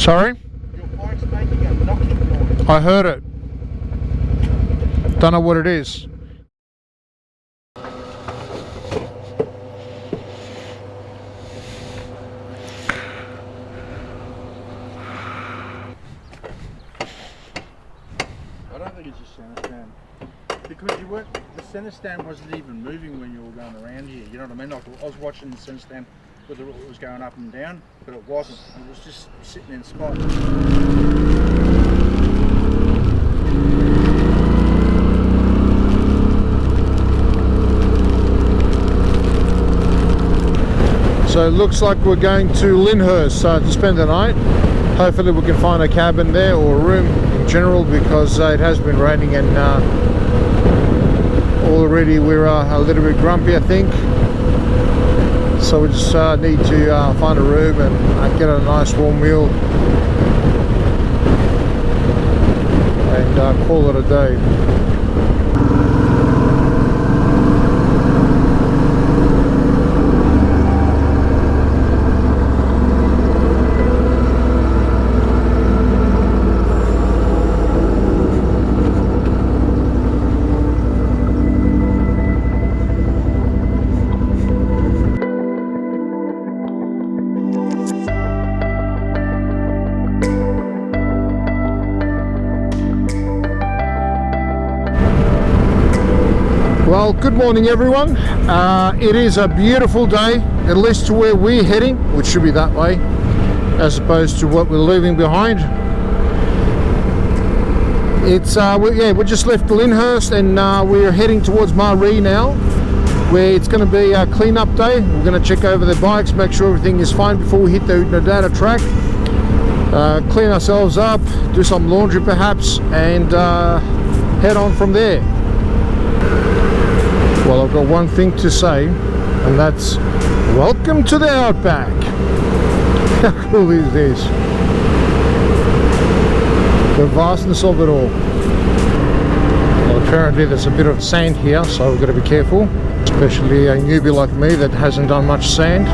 Sorry? Your bike's making a knocking noise. I heard it. Don't know what it is. I don't think it's your centre stand. Because the centre stand wasn't even moving when you were going around here. You know what I mean? Like I was watching the centre stand whether it was going up and down, but it wasn't. It was just sitting in spot. So it looks like we're going to Lyndhurst to spend the night. Hopefully we can find a cabin there or a room in general, because it has been raining and already we're a little bit grumpy, I think. So we just need to find a room and get a nice warm meal and call it a day. Well, good morning everyone. It is a beautiful day, at least to where we're heading, which should be that way, as opposed to what we're leaving behind. It's we just left Lyndhurst and we're heading towards Marree now, where it's going to be a clean-up day. We're going to check over the bikes, make sure everything is fine before we hit the Oodnadatta Track. Clean ourselves up, do some laundry perhaps, and head on from there. Well, I've got one thing to say, and that's welcome to the Outback. How cool is this? The vastness of it all. Well, apparently there's a bit of sand here, so we've got to be careful, especially a newbie like me that hasn't done much sand.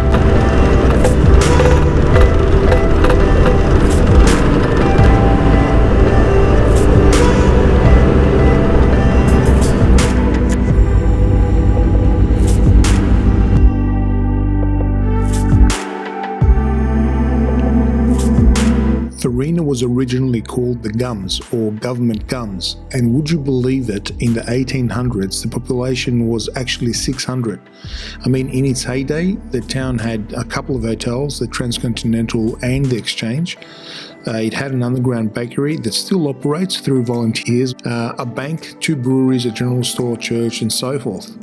Farina was originally called the Gums, or Government Gums, and would you believe it, in the 1800s the population was actually 600. I mean, in its heyday the town had a couple of hotels, the Transcontinental and the Exchange. It had an underground bakery that still operates through volunteers, a bank, 2 breweries, a general store, church and so forth.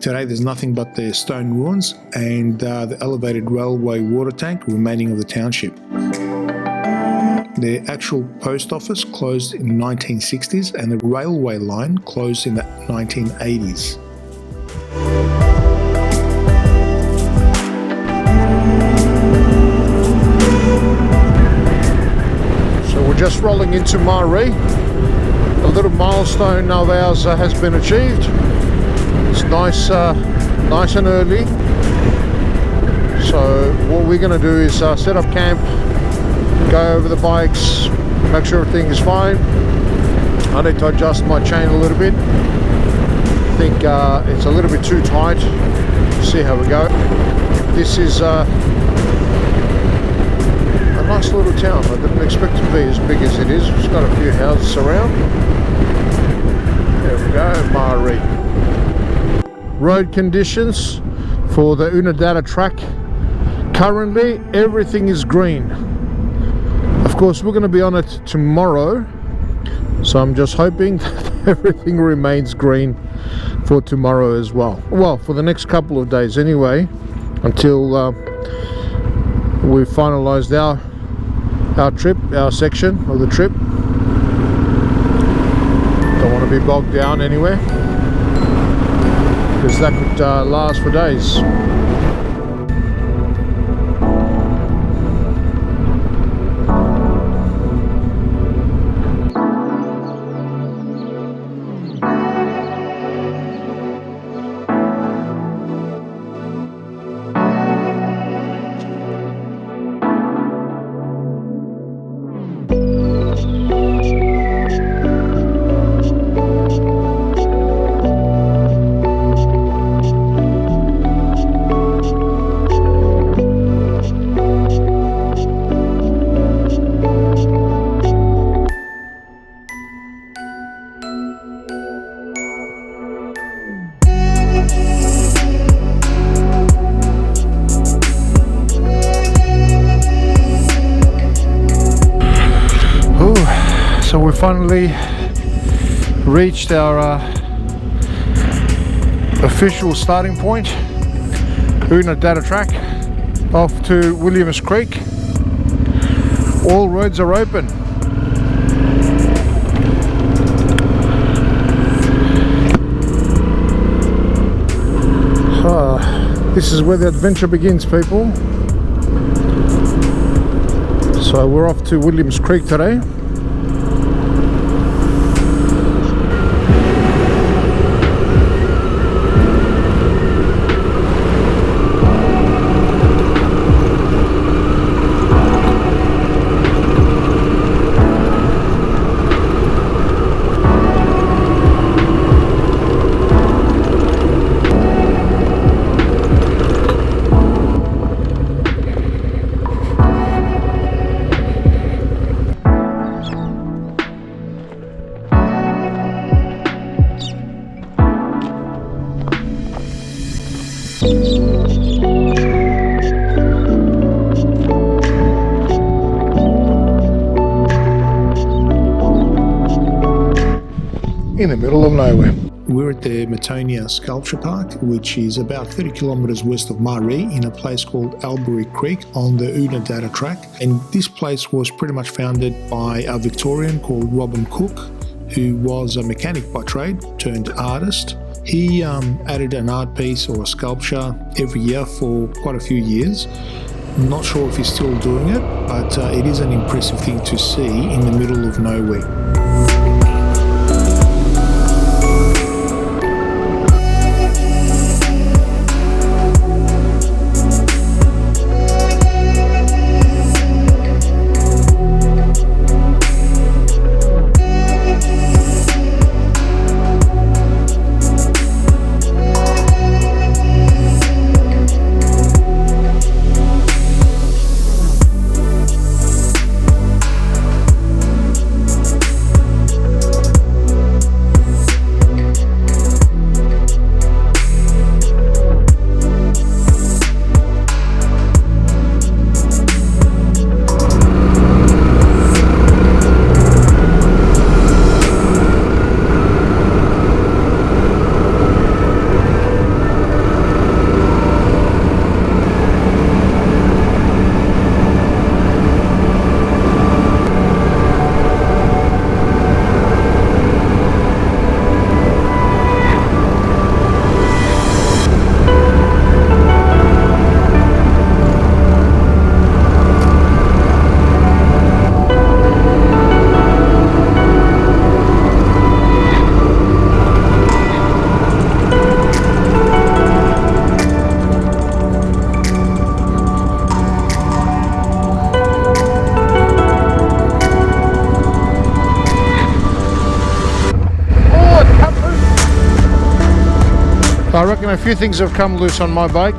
Today there's nothing but the stone ruins and the elevated railway water tank remaining of the township. The actual post office closed in the 1960s and the railway line closed in the 1980s. So we're just rolling into Marree. A little milestone of ours has been achieved. It's nice and early. So what we're going to do is set up camp, go over the bikes, make sure everything is fine. I need to adjust my chain a little bit. I think it's a little bit too tight. See how we go. This is a nice little town. I didn't expect it to be as big as it is. It's got a few houses around. There we go, Marree. Road conditions for the Oodnadatta Track. Currently everything is green. Of course we're going to be on it tomorrow, so I'm just hoping that everything remains green for tomorrow as well. Well, for the next couple of days anyway, until we've finalized our trip, our section of the trip. Don't want to be bogged down anywhere, because that could last for days. So we finally reached our official starting point, Oodnadatta Track, off to Williams Creek. All roads are open. This is where the adventure begins, people. So we're off to Williams Creek today. In the middle of nowhere. We're at the Matonia Sculpture Park, which is about 30 kilometres west of Marree, in a place called Albury Creek on the Oodnadatta Track. And this place was pretty much founded by a Victorian called Robin Cook, who was a mechanic by trade turned artist. He added an art piece or a sculpture every year for quite a few years. I'm not sure if he's still doing it, but it is an impressive thing to see in the middle of nowhere. I reckon a few things have come loose on my bike.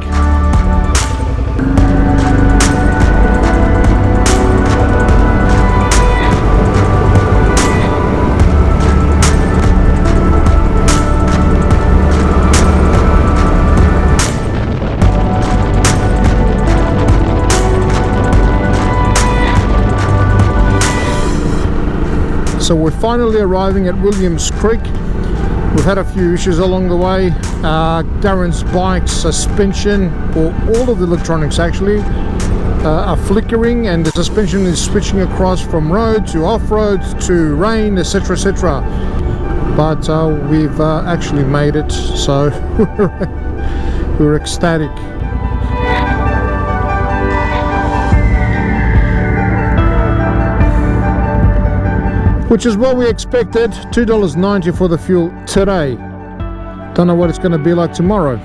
So we're finally arriving at Williams Creek. We've had a few issues along the way. Darren's bike suspension, or all of the electronics actually, are flickering, and the suspension is switching across from road to off-road to rain, etc, etc. But we've actually made it, so we're ecstatic. Which is what we expected. $2.90 for the fuel today. Don't know what it's going to be like tomorrow.